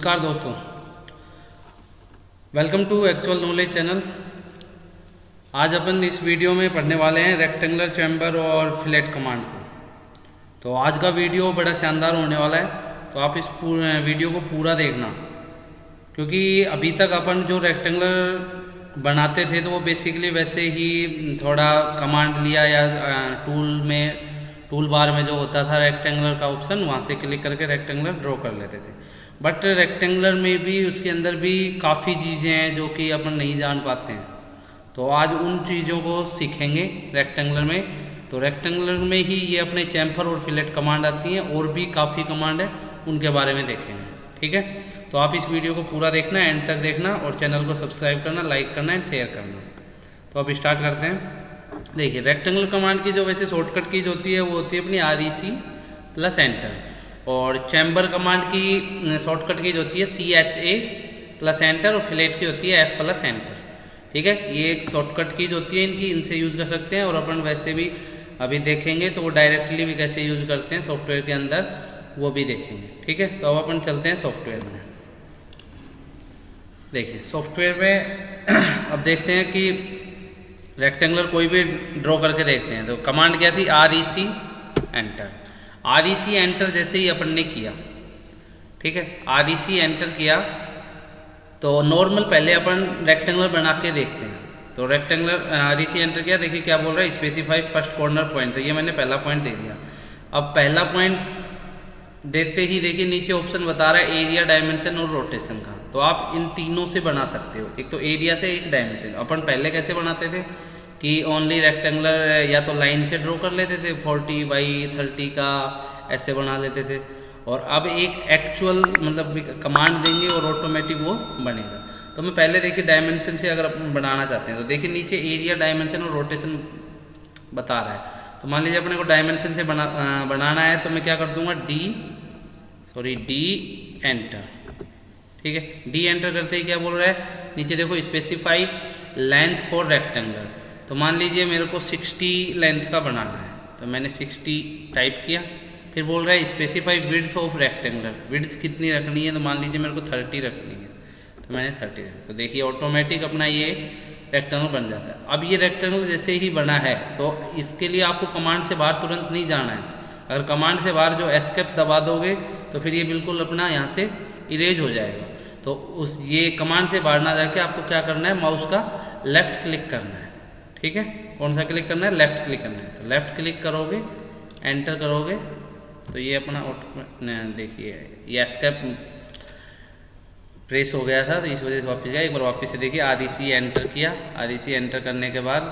नमस्कार दोस्तों, welcome to actual knowledge channel. आज अपन इस वीडियो में पढ़ने वाले हैं रेक्टेंगुलर चैम्बर और फिलेट कमांड को। तो आज का वीडियो बड़ा शानदार होने वाला है, तो आप इस पूरे वीडियो को पूरा देखना, क्योंकि अभी तक अपन जो रेक्टेंगुलर बनाते थे तो वो बेसिकली वैसे ही थोड़ा कमांड लिया या टूल बार में जो होता था रेक्टेंगुलर का ऑप्शन, वहाँ से क्लिक करके रेक्टेंगुलर ड्रॉ कर लेते थे। बट रेक्टेंगुलर में भी उसके अंदर भी काफ़ी चीज़ें हैं जो कि अपन नहीं जान पाते हैं, तो आज उन चीज़ों को सीखेंगे रेक्टेंगुलर में। तो रेक्टेंगुलर में ही ये अपने चैम्फर और फिलेट कमांड आती हैं, और भी काफ़ी कमांड है, उनके बारे में देखेंगे। ठीक है, तो आप इस वीडियो को पूरा देखना, एंड तक देखना, और चैनल को सब्सक्राइब करना, लाइक करना एंड शेयर करना। तो अब स्टार्ट करते हैं। देखिए, रेक्टेंगुलर कमांड की जो वैसे शॉर्टकट कीज होती है वो होती है अपनी REC प्लस एंटर, और चैम्बर कमांड की शॉर्टकट कीज होती है CHA प्लस एंटर, और फिलेट की होती है F प्लस एंटर। ठीक है, ये एक शॉर्टकट कीज होती है इनकी, इनसे यूज़ कर सकते हैं। और अपन वैसे भी अभी देखेंगे तो वो डायरेक्टली भी कैसे यूज़ करते हैं सॉफ्टवेयर के अंदर, वो भी देखेंगे। ठीक है, तो अब अपन चलते हैं सॉफ्टवेयर में। देखिए सॉफ्टवेयर में अब देखते हैं कि रेक्टेंगुलर कोई भी ड्रॉ करके देखते हैं। तो कमांड क्या थी? REC enter. REC एंटर जैसे ही अपन ने किया, ठीक है, REC एंटर किया तो नॉर्मल पहले अपन रेक्टेंगुलर बना के देखते हैं। तो रेक्टेंगुलर REC एंटर किया, देखिए क्या बोल रहा है, स्पेसिफाई फर्स्ट कॉर्नर पॉइंट। तो ये मैंने पहला पॉइंट दे दिया। अब पहला पॉइंट देते ही देखिए नीचे ऑप्शन बता रहा है एरिया, डायमेंशन और रोटेशन का। तो आप इन तीनों से बना सकते हो, एक तो एरिया से, एक डायमेंशन। अपन पहले कैसे बनाते थे कि ओनली रेक्टेंगुलर या तो लाइन से ड्रॉ कर लेते थे 40x30 का, ऐसे बना लेते थे। और अब एक एक्चुअल मतलब कमांड देंगे और ऑटोमेटिक वो बनेगा। तो मैं पहले देखिए डायमेंशन से अगर अपन बनाना चाहते हैं तो देखिए नीचे एरिया, डायमेंशन और रोटेशन बता रहा है। तो मान लीजिए अपने को डायमेंशन से बनाना है, तो मैं क्या कर दूंगा, डी एंटर। ठीक है, डी एंटर करते ही क्या बोल रहा है, नीचे देखो स्पेसिफाई लेंथ फॉर रेक्टेंगुलर। तो मान लीजिए मेरे को 60 लेंथ का बनाना है, तो मैंने 60 टाइप किया। फिर बोल रहा है specify width of rectangular, width कितनी रखनी है, तो मान लीजिए मेरे को 30 रखनी है, तो मैंने 30 रखी। तो देखिए ऑटोमेटिक अपना ये रेक्टेंगल बन जाता है। अब ये रेक्टेंगल जैसे ही बना है तो इसके लिए आपको कमांड से बाहर तुरंत नहीं जाना है। अगर कमांड से बाहर जो एस्केप दबा दोगे तो फिर ये बिल्कुल अपना यहाँ से इरेज हो जाएगा। तो ये कमांड से बाहर ना जाके आपको क्या करना है, माउस का लेफ्ट क्लिक करना है। ठीक है, कौन सा क्लिक करना है, लेफ्ट क्लिक करना है। तो लेफ्ट क्लिक करोगे, एंटर करोगे, तो ये अपना देखिए ये एस्केप प्रेस हो गया था, तो इस वजह से वापस गया। एक बार वापस से देखिए REC एंटर किया। REC एंटर करने के बाद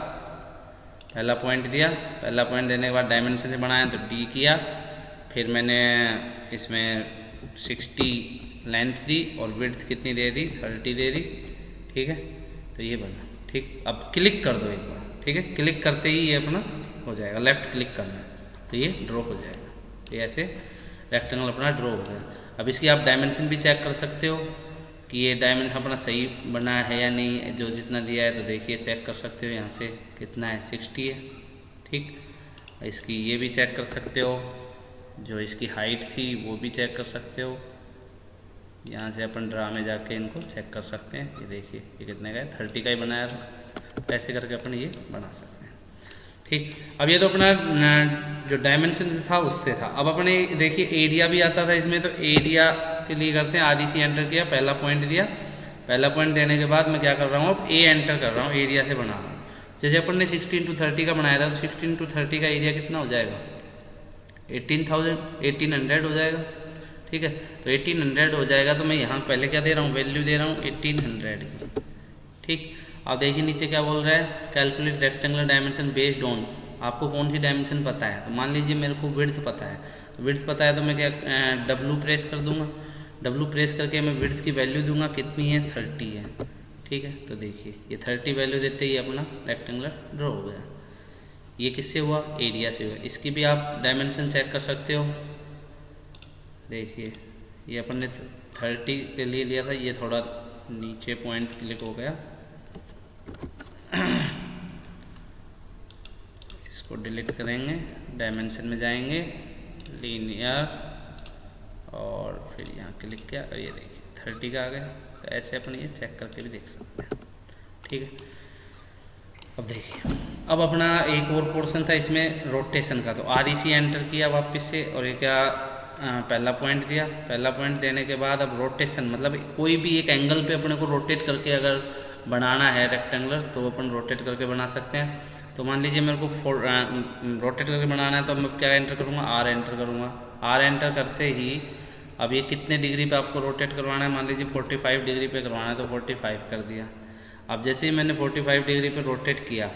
पहला पॉइंट दिया, पहला पॉइंट देने के बाद डायमेंशन से बनाया तो D किया। फिर मैंने इसमें 60 लेंथ दी और विड्थ कितनी दे दी, 30 दे दी। ठीक है, तो ये बना। ठीक, अब क्लिक कर दो एक बार। ठीक है, क्लिक करते ही ये अपना हो जाएगा, लेफ्ट क्लिक करना है तो ये ड्रॉ हो जाएगा। तो ऐसे रेक्टेंगल अपना ड्रॉ हो गया। अब इसकी आप डायमेंशन भी चेक कर सकते हो कि ये डायमेंशन अपना सही बना है या नहीं, जो जितना दिया है। तो देखिए चेक कर सकते हो यहाँ से कितना है, 60 है। ठीक, इसकी ये भी चेक कर सकते हो, जो इसकी हाइट थी वो भी चेक कर सकते हो। यहाँ से अपन ड्रा में जाके इनको चेक कर सकते हैं। ये देखिए ये कितने का है, 30 का ही बनाया था। ऐसे करके अपन ये बना सकते हैं। ठीक, अब ये तो अपना जो डायमेंशन था उससे था। अब अपने देखिए एरिया भी आता था इसमें, तो एरिया के लिए करते हैं REC एंटर किया, पहला पॉइंट दिया। पहला पॉइंट देने के बाद मैं क्या कर रहा हूँ, अब A एंटर कर रहा हूँ, एरिया से बना रहा हूँ। जैसे अपन ने 16x30 का बनाया था, तो 16x30 का एरिया कितना हो जाएगा, 1800 हो जाएगा। ठीक है, तो 1800 हो जाएगा। तो मैं यहाँ पहले क्या दे रहा हूँ, वैल्यू दे रहा हूँ 1800 की। ठीक, अब देखिए नीचे क्या बोल रहा है, calculate rectangular dimension based on, आपको कौन सी डायमेंशन पता है। तो मान लीजिए मेरे को विड्थ पता है, तो विड्थ पता है तो मैं क्या W प्रेस कर दूंगा। W प्रेस करके मैं विड्थ की वैल्यू दूंगा, कितनी है, 30 है। ठीक है, तो देखिए ये 30 वैल्यू देते ही अपना रेक्टेंगुलर ड्रॉ हो गया। ये किससे हुआ, एरिया से हुआ। इसकी भी आप डायमेंशन चेक कर सकते हो। देखिए ये अपन ने 30 के लिए लिया था, ये थोड़ा नीचे पॉइंट क्लिक हो गया। इसको डिलीट करेंगे, डायमेंशन में जाएंगे, लीनियर, और फिर यहाँ क्लिक किया और ये देखिए 30 का आ गया। तो ऐसे अपन ये चेक करके भी देख सकते हैं, ठीक है। अब देखिए, अब अपना एक और पोर्शन था इसमें रोटेशन का, तो REC एंटर किया वापस से, और ये क्या पहला पॉइंट दिया। पहला पॉइंट देने के बाद अब रोटेशन मतलब कोई भी एक एंगल पे अपने को रोटेट करके अगर बनाना है रेक्टेंगुलर, तो अपन रोटेट करके बना सकते हैं। तो मान लीजिए मेरे को रोटेट करके बनाना है, तो मैं क्या एंटर करूँगा, R एंटर करूँगा। R एंटर करते ही अब ये कितने डिग्री पे आपको रोटेट करवाना है, मान लीजिए 45 डिग्री पे करवाना है, तो 45 कर दिया। अब जैसे ही मैंने 45 डिग्री पे रोटेट किया,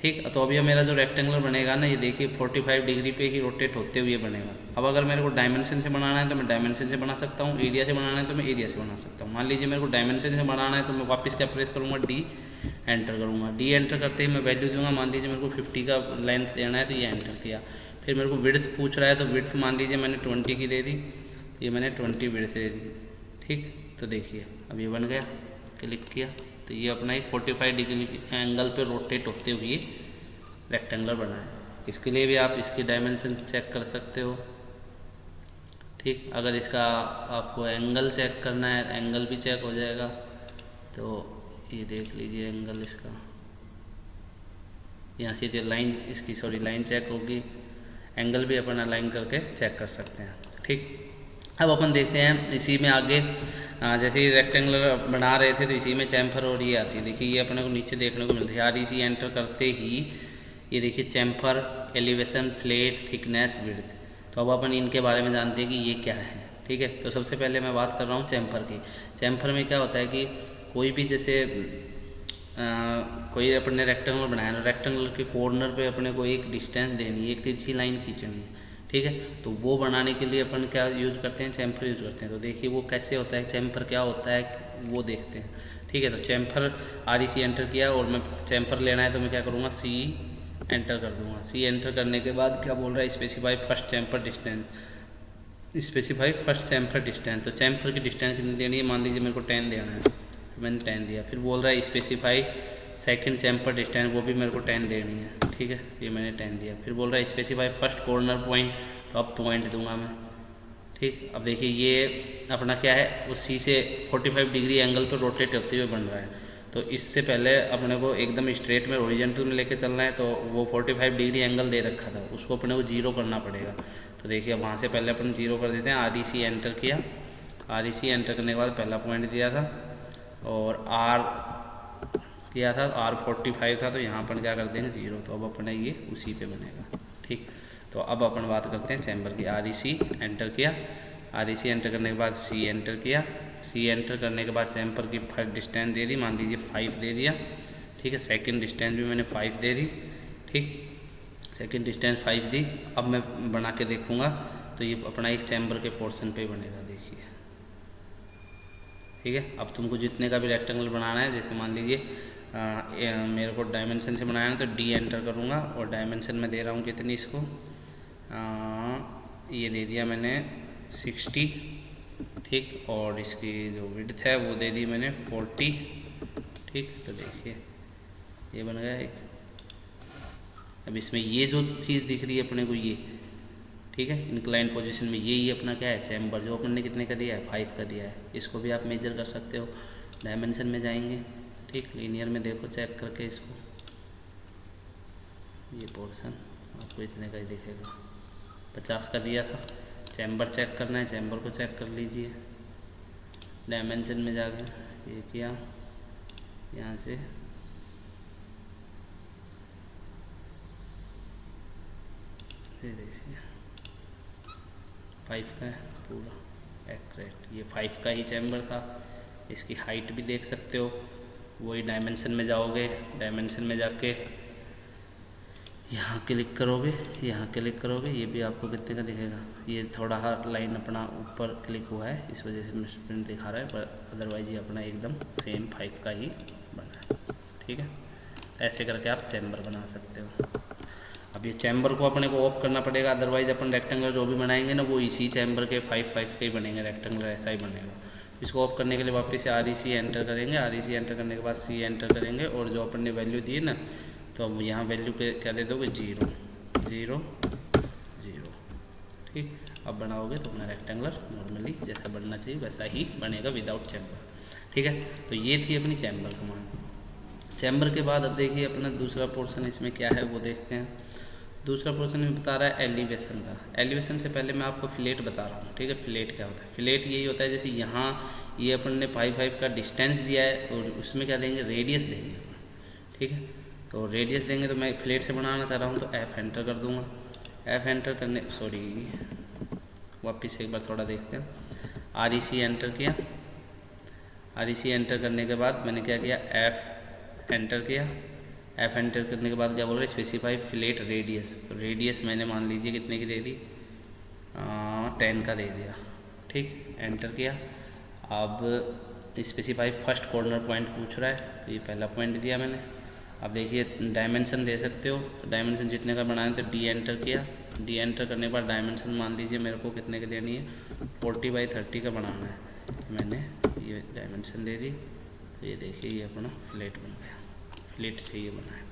ठीक, तो अभी मेरा जो रेक्टेंगुलर बनेगा ना, ये देखिए 45 डिग्री पे ही रोटेट होते हुए बनेगा। अब अगर मेरे को डायमेंशन से बनाना है तो मैं डायमेंशन से बना सकता हूँ, एरिया से बनाना है तो मैं एरिया से बना सकता हूँ। मान लीजिए मेरे को डायमेंशन से बनाना है, तो मैं वापस क्या प्रेस करूँगा, D एंटर करूँगा। D एंटर करते ही मैं वैल्यू दूंगा, मान लीजिए मेरे को 50 का लेंथ देना है, तो ये एंटर किया। फिर मेरे को विड्थ पूछ रहा है, तो विड्थ मान लीजिए मैंने 20 की दे दी, ये मैंने 20 विड्थ दे दी, ठीक। तो देखिए अब ये बन गया, क्लिक किया तो ये अपना एक 45 डिग्री एंगल पे रोटेट होते हुए रेक्टेंगुलर बना है। इसके लिए भी आप इसकी डायमेंशन चेक कर सकते हो, ठीक। अगर इसका आपको एंगल चेक करना है, एंगल भी चेक हो जाएगा। तो ये देख लीजिए एंगल इसका, यहाँ से लाइन इसकी लाइन चेक होगी, एंगल भी अपन अलाइन करके चेक कर सकते हैं, ठीक। अब अपन देखते हैं इसी में आगे, जैसे ही रेक्टेंगुलर बना रहे थे तो इसी में चैम्फर और ये आती है। देखिए ये अपने को नीचे देखने को मिलती है। REC एंटर करते ही ये देखिए chamfer, elevation, flat, thickness, width. तो अब अपन इनके बारे में जानते हैं कि ये क्या है, ठीक है। तो सबसे पहले मैं बात कर रहा हूँ चैम्फर की। चैम्फर में क्या होता है कि कोई भी जैसे कोई अपने रेक्टेंगुलर बनाया ना, रेक्टेंगुलर के कॉर्नर पे अपने को एक डिस्टेंस देनी है, एक तिरछी लाइन खींचनी है, ठीक है। तो वो बनाने के लिए अपन क्या यूज़ करते हैं, चैम्फर यूज़ करते हैं। तो देखिए वो कैसे होता है, चैम्फर क्या होता है वो देखते हैं, ठीक है। तो चैम्फर REC एंटर किया और मैं चैम्फर लेना है, तो मैं क्या करूँगा, C एंटर कर दूँगा। C एंटर करने के बाद क्या बोल रहा है, specify first chamfer distance, specify first chamfer distance. तो चैम्फर की डिस्टेंस कितनी देनी है, मान लीजिए मेरे को 10 देना है, मैंने 10 दिया। फिर बोल रहा है स्पेसिफाई सेकंड चैम्फर डिस्टेंस, वो भी मेरे को 10 देनी है, ठीक है। ये मैंने 10 दिया। फिर बोल रहा है स्पेसिफाई फर्स्ट कॉर्नर पॉइंट, तो अब पॉइंट दूंगा मैं, ठीक। अब देखिए ये अपना क्या है, वो C से 45 डिग्री एंगल पर रोटेट होते हुए बन रहा है। तो इससे पहले अपने को एकदम स्ट्रेट में हॉरिजॉन्टल में लेके चलना है, तो वो 45 डिग्री एंगल दे रखा था, उसको अपने को 0 करना पड़ेगा। तो देखिए वहाँ से पहले अपन 0 कर देते हैं। REC एंटर किया, REC एंटर करने के बाद पहला पॉइंट दिया था और R किया था, R 45 था, तो यहाँ पर क्या कर देंगे 0। तो अब अपने ये उसी पे बनेगा, ठीक। तो अब अपन बात करते हैं चैम्बर की। REC एंटर किया, REC एंटर करने के बाद C एंटर किया, C एंटर करने के बाद चैम्बर की फर्स्ट डिस्टेंस दे दी, मान लीजिए 5 दे दिया, ठीक है। सेकंड डिस्टेंस भी मैंने 5 दे दी, ठीक। सेकंड डिस्टेंस 5 दी। अब मैं बना के देखूँगा, तो ये अपना एक चैम्बर के पोर्शन पे बनेगा, देखिए, ठीक है। अब तुमको जितने का भी रेक्टेंगल बनाना है, जैसे मान लीजिए मेरे को डायमेंशन से बनाना है, तो D एंटर करूँगा और डायमेंशन में दे रहा हूँ कितनी इसको, ये दे दिया मैंने 60, ठीक। और इसकी जो विड्थ है वो दे दी मैंने 40, ठीक। तो देखिए ये बन गया एक। अब इसमें ये जो चीज़ दिख रही है अपने को ये, ठीक है, इंक्लाइन पोजीशन में ये अपना क्या है, चैम्बर, जो अपन ने कितने का दिया है, 5 का दिया है। इसको भी आप मेजर कर सकते हो, डायमेंशन में जाएंगे, ठीक। लीनियर में देखो चेक करके इसको, ये पोर्शन आपको इतने का ही दिखेगा, 50 का दिया था। चैम्बर चेक करना है, चैम्बर को चेक कर लीजिए, डायमेंशन में जाके ये किया, यहाँ से ये देखिए 5 का है पूरा एक्यूरेट, ये 5 का ही चैम्बर था। इसकी हाइट भी देख सकते हो, वही डायमेंशन में जाओगे, डायमेंशन में जाके यहाँ क्लिक करोगे, यहाँ क्लिक करोगे, ये भी आपको कितने का दिखेगा। ये थोड़ा लाइन अपना ऊपर क्लिक हुआ है, इस वजह से मिसप्रिंट दिखा रहा है, पर अदरवाइज ये अपना एकदम सेम 5 का ही बना है, ठीक है। ऐसे करके आप चैम्बर बना सकते हो। अब ये चैम्बर को अपने को ऑफ करना पड़ेगा, अदरवाइज अपन रेक्टेंगल जो भी बनाएंगे ना, वो इसी चैम्बर के 5 के ही बनेंगे, रेक्टेंगल ऐसा ही बनेगा। इसको ऑफ करने के लिए वापस से REC एंटर करेंगे, REC एंटर करने के बाद C एंटर करेंगे, और जो अपन ने वैल्यू दी ना, तो अब यहाँ वैल्यू पे क्या दे दोगे, 0 0 0, ठीक। अब बनाओगे तो अपना रेक्टेंगुलर नॉर्मली जैसा बनना चाहिए वैसा ही बनेगा विदाउट चैम्बर। ठीक है, तो ये थी अपनी चैम्बर कमांड। चैम्बर के बाद अब देखिए अपना दूसरा पोर्शन इसमें क्या है वो देखते हैं। दूसरा पोर्शन में बता रहा है एलिवेशन का। एलिवेशन से पहले मैं आपको फ्लेट बता रहा हूँ। ठीक है, फ्लेट क्या होता है? फ्लेट यही होता है जैसे यहाँ ये अपन ने 5 का डिस्टेंस दिया है और उसमें क्या देंगे, रेडियस देंगे। ठीक है, तो रेडियस देंगे तो मैं फ्लेट से बनाना चाह रहा हूँ तो F एंटर कर दूँगा। F एंटर करने वापस एक बार थोड़ा देखते हैं। REC एंटर किया। REC एंटर करने के बाद मैंने क्या किया, F एंटर किया। F एंटर करने के बाद क्या बोल रहा है, स्पेसिफाई फ्लेट रेडियस। तो रेडियस मैंने मान लीजिए कितने की दे दी, 10 का दे दिया। ठीक, एंटर किया। अब स्पेसिफाई फर्स्ट कॉर्नर पॉइंट पूछ रहा है तो ये पहला पॉइंट दिया मैंने। अब देखिए डायमेंशन दे सकते हो, तो डायमेंशन जितने का बनाए तो D एंटर किया। D एंटर करने के बाद डायमेंशन मान लीजिए मेरे को कितने की देनी है, 40/30 का बनाना है। तो मैंने ये डायमेंशन दे दी। तो ये देखिए ये अपना फ्लेट बन गया। फ्लेट से ये बना है।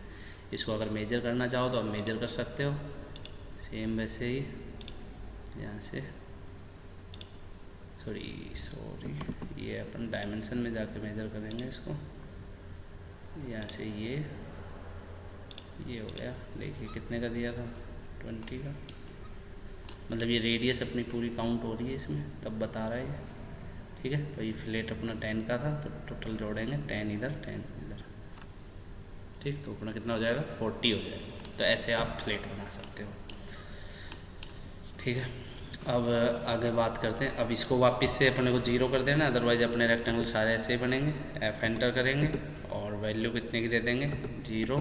इसको अगर मेजर करना चाहो तो आप मेजर कर सकते हो, सेम वैसे ही यहाँ से सॉरी ये अपन डायमेंशन में जाके मेजर करेंगे इसको। यहाँ से ये हो गया। देखिए कितने का दिया था, 20 का। मतलब ये रेडियस अपनी पूरी काउंट हो रही है इसमें, तब बता रहा है ये। ठीक है, तो ये फ्लेट अपना 10 का था तो टोटल जोड़ेंगे 10 इधर 10 इधर। ठीक, तो अपना कितना हो जाएगा, 40 हो जाएगा। तो ऐसे आप फ्लेट बना सकते हो। ठीक है, अब आगे बात करते हैं। अब इसको वापस से अपने को 0 कर देना, अदरवाइज अपने रेक्टेंगल सारे ऐसे ही बनेंगे। F एंटर करेंगे और वैल्यू कितने की दे देंगे, 0।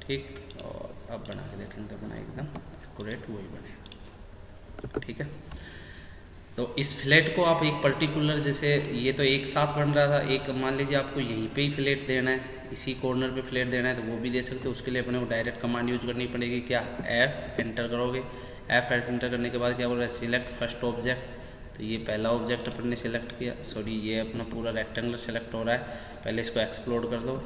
ठीक, और अब बना के देखेंगे तो अपना एकदम एक्यूरेट वही बनेगा। ठीक है, तो इस फ्लेट को आप एक पर्टिकुलर, जैसे ये तो एक साथ बन रहा था, एक मान लीजिए आपको यहीं पे ही फ्लेट देना है, इसी कॉर्नर पे फ्लेट देना है तो वो भी दे सकते हो। उसके लिए अपने को डायरेक्ट कमांड यूज करनी पड़ेगी। क्या, F एंटर करोगे। F एंटर करने के बाद क्या बोल रहा है, सिलेक्ट फर्स्ट ऑब्जेक्ट। तो ये पहला ऑब्जेक्ट अपन ने सिलेक्ट किया। सॉरी, ये अपना पूरा रेक्टेंगुलर सेलेक्ट हो रहा है। पहले इसको एक्सप्लोड कर दो।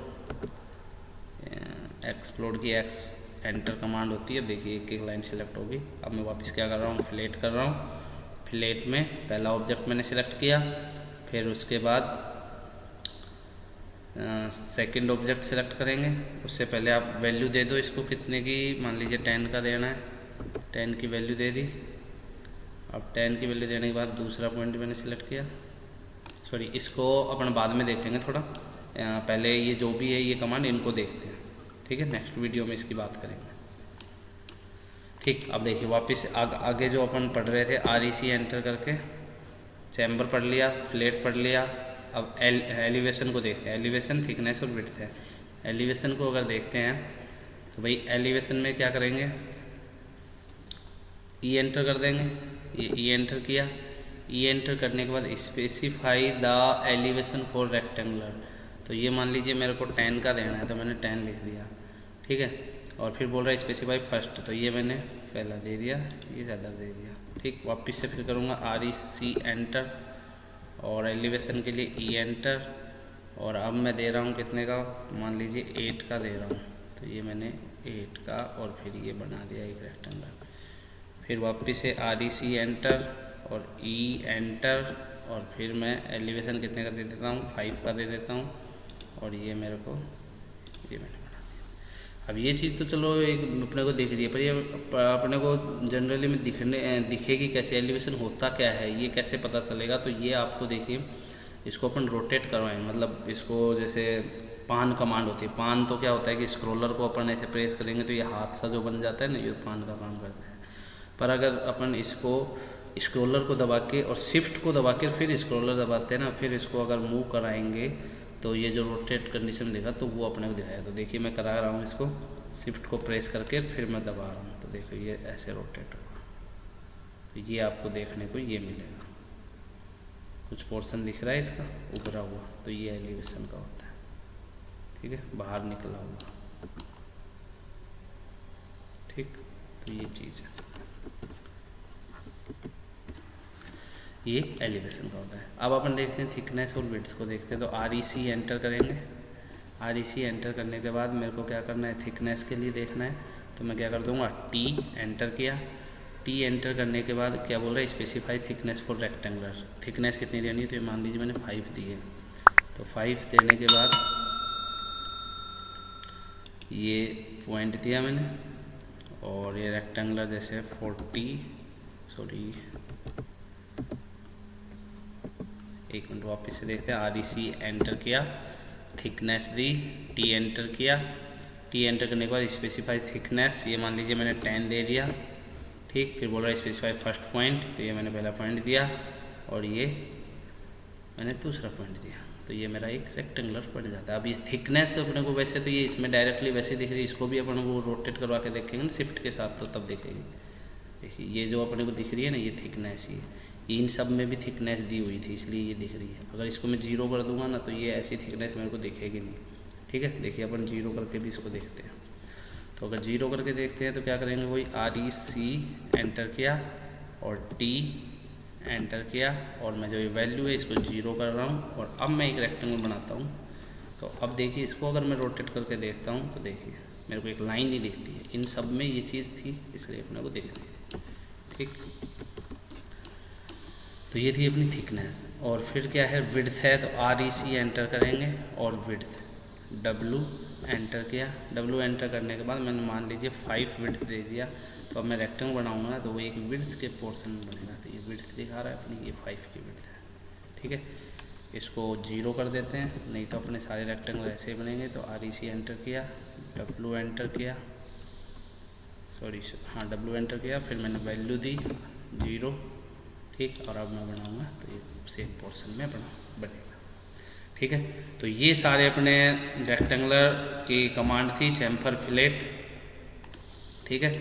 एक्सप्लोड की X एंटर कमांड होती है। देखिए एक एक लाइन सेलेक्ट होगी। अब मैं वापस क्या कर रहा हूँ, फ्लेट कर रहा हूँ। फ्लेट में पहला ऑब्जेक्ट मैंने सिलेक्ट किया, फिर उसके बाद सेकंड ऑब्जेक्ट सेलेक्ट करेंगे। उससे पहले आप वैल्यू दे दो इसको कितने की, मान लीजिए 10 का देना है। 10 की वैल्यू दे दी। अब 10 की वैल्यू देने के बाद दूसरा पॉइंट मैंने सिलेक्ट किया। सॉरी, इसको अपन बाद में देखेंगे थोड़ा, पहले ये जो भी है ये कमांड इनको देखते हैं। ठीक है, नेक्स्ट वीडियो में इसकी बात करेंगे। ठीक, अब देखिए वापस आगे जो अपन पढ़ रहे थे, REC एंटर करके चैम्बर पढ़ लिया, फ्लेट पढ़ लिया। अब एलिवेशन को देखते हैं। एलिवेशन थिकनेस और विड्थ है। एलिवेशन को अगर देखते हैं तो भाई एलिवेशन में क्या करेंगे, E एंटर कर देंगे। ये E एंटर किया। E एंटर करने के बाद specify the elevation for rectangular. तो ये मान लीजिए मेरे को 10 का देना है तो मैंने 10 लिख दिया। ठीक है, और फिर बोल रहा है स्पेसिफाई फर्स्ट, तो ये मैंने पहला दे दिया, ये ज़्यादा दे दिया। ठीक, वापस से फिर करूँगा REC एंटर और एलिवेशन के लिए E एंटर। और अब मैं दे रहा हूँ कितने का, मान लीजिए 8 का दे रहा हूँ। तो ये मैंने 8 का और फिर ये बना दिया एक रेक्टेंगल। फिर वापस से REC एंटर और E एंटर और फिर मैं एलिवेशन कितने का दे देता हूँ, 5 का दे देता हूँ। और ये मेरे को ये मैंने बना दिया। अब ये चीज़ तो चलो एक अपने को दिख रही है, पर ये अपने को जनरली में दिखेगी कैसे, एलिवेशन होता क्या है, ये कैसे पता चलेगा। तो ये आपको देखिए, इसको अपन रोटेट करवाएं, मतलब इसको जैसे पान कमांड होती है। पान तो क्या होता है कि स्क्रॉलर को अपन ऐसे प्रेस करेंगे तो ये हाथ सा जो बन जाता है ना, ये पान का काम करता है। पर अगर अपन इसको स्क्रॉलर को दबा के और शिफ्ट को दबा के फिर स्क्रॉलर दबाते हैं ना, फिर इसको अगर मूव कराएंगे तो ये जो रोटेट कंडीशन दिखा तो वो अपने को दिखाया। तो देखिए मैं करा रहा हूँ इसको, शिफ्ट को प्रेस करके फिर मैं दबा रहा हूँ तो देखो ये ऐसे रोटेट होगा। तो ये आपको देखने को ये मिलेगा, कुछ पोर्शन दिख रहा है इसका उभरा हुआ, तो ये एलिवेशन का होता है। ठीक है, बाहर निकला हुआ। ठीक, तो ये चीज़ है, ये एलिवेशन का होता है। अब अपन देखते हैं थिकनेस और विड्थ को देखते हैं। तो REC एंटर करेंगे। REC एंटर करने के बाद मेरे को क्या करना है, थिकनेस के लिए देखना है। तो मैं क्या कर दूंगा, T एंटर किया। टी एंटर करने के बाद क्या बोल रहा है, specify thickness for rectangular, thickness कितनी देनी है, तो ये मान लीजिए मैंने 5 दी है। तो 5 देने के बाद ये पॉइंट दिया मैंने, और ये रेक्टेंगुलर जैसे 40, सॉरी एक मिनट वापस से देखते हैं। REC एंटर किया, थिकनेस दी, टी एंटर किया, टी एंटर करने के बाद स्पेसिफाई थिकनेस, ये मान लीजिए मैंने 10 दे दिया, ठीक। फिर बोल रहा है स्पेसिफाई फर्स्ट पॉइंट, तो ये मैंने पहला पॉइंट दिया और ये मैंने दूसरा पॉइंट दिया, तो ये मेरा एक रेक्टेंगुलर पड़ जाता है। अब इस थिकनेस अपने को वैसे तो ये इसमें डायरेक्टली वैसे दिख रही है, इसको भी अपन को रोटेट करवा के देखेंगे ना शिफ्ट के साथ, तो तब देखेंगे। देखिए ये जो अपने को दिख रही है ना, ये थिकनेस ही, इन सब में भी थिकनेस दी हुई थी इसलिए ये दिख रही है। अगर इसको मैं 0 कर दूंगा ना, तो ये ऐसी थिकनेस मेरे को दिखेगी नहीं, ठीक है। देखिए अपन 0 करके भी इसको देखते हैं। तो अगर 0 करके देखते हैं तो क्या करेंगे, वही REC एंटर किया और T एंटर किया, और मैं जो ये वैल्यू है इसको 0 कर रहा हूँ, और अब मैं एक रेक्टेंगल बनाता हूँ। तो अब देखिए इसको अगर मैं रोटेट करके देखता हूँ तो देखिए मेरे को एक लाइन ही दिखती है, इन सब में ये चीज़ थी इसलिए अपने को दिख रही है, ठीक। तो ये थी अपनी थिकनेस। और फिर क्या है, विड्थ है, तो REC एंटर करेंगे और विड्थ W एंटर किया, W एंटर करने के बाद मैंने मान लीजिए 5 विड्थ दे दिया। तो अब मैं रेक्टेंगल बनाऊंगा ना, तो वो एक विड्थ के पोर्शन में बनेगा, तो ये विड्थ दिखा रहा है अपनी, ये 5 की विड्थ है, ठीक है। इसको 0 कर देते हैं, नहीं तो अपने सारे रेक्टेंगल ऐसे ही बनेंगे। तो REC एंटर किया, W एंटर किया, सॉरी हाँ W एंटर किया, फिर मैंने वैल्यू दी 0, ठीक। और अब मैं बनाऊंगा तो ये सेम पोर्शन में बनेगा, ठीक है। तो ये सारे अपने रेक्टेंगुलर की कमांड थी, चैम्फर फिलेट, ठीक है।